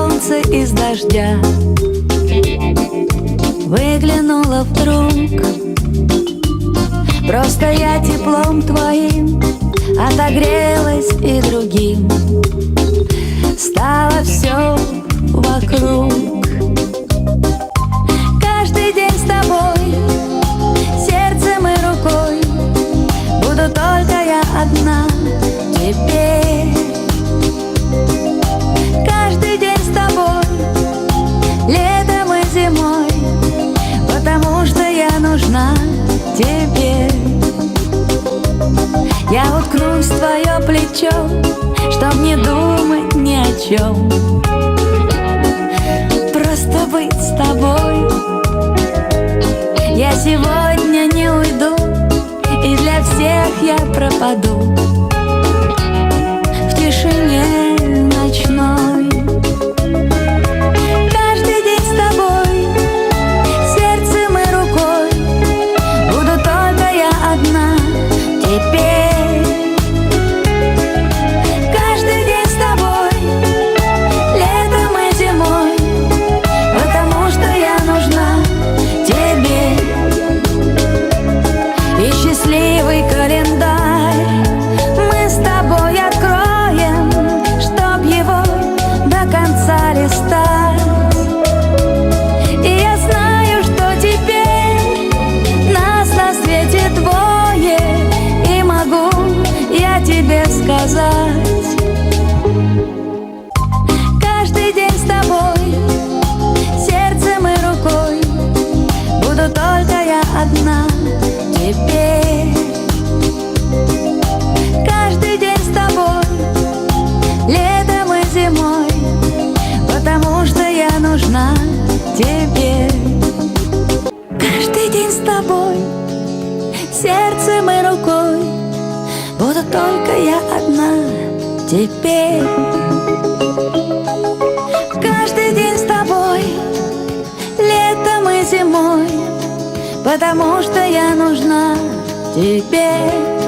солнце из дождя. Выглянула вдруг, просто я теплом твоим отогрелась и другим. Стало все вокруг. Каждый день с тобой, сердцем и рукой, буду только я одна теперь. Каждый день с тобой, летом и зимой, потому что я нужна тебе. Я уткнусь в твое плечо, чтоб не думать ни о чем, просто быть с тобой. Я сегодня не уйду, и для всех я пропаду в тишине ночной. Каждый день с тобой, сердцем и рукой, буду только я одна теперь. Каждый день с тобой, летом и зимой, потому что я нужна тебе. И счастливый календарь мы с тобой откроем, чтоб его до конца листать. И я знаю, что теперь нас на свете двое, и могу я тебе сказать: каждый день с тобой, сердцем и рукой, буду только я одна теперь. Каждый день с тобой, летом и зимой, потому что я нужна тебе. Каждый день с тобой, сердцем и рукой, буду только я одна теперь. Каждый день с тобой, летом и зимой, потому что я нужна тебе.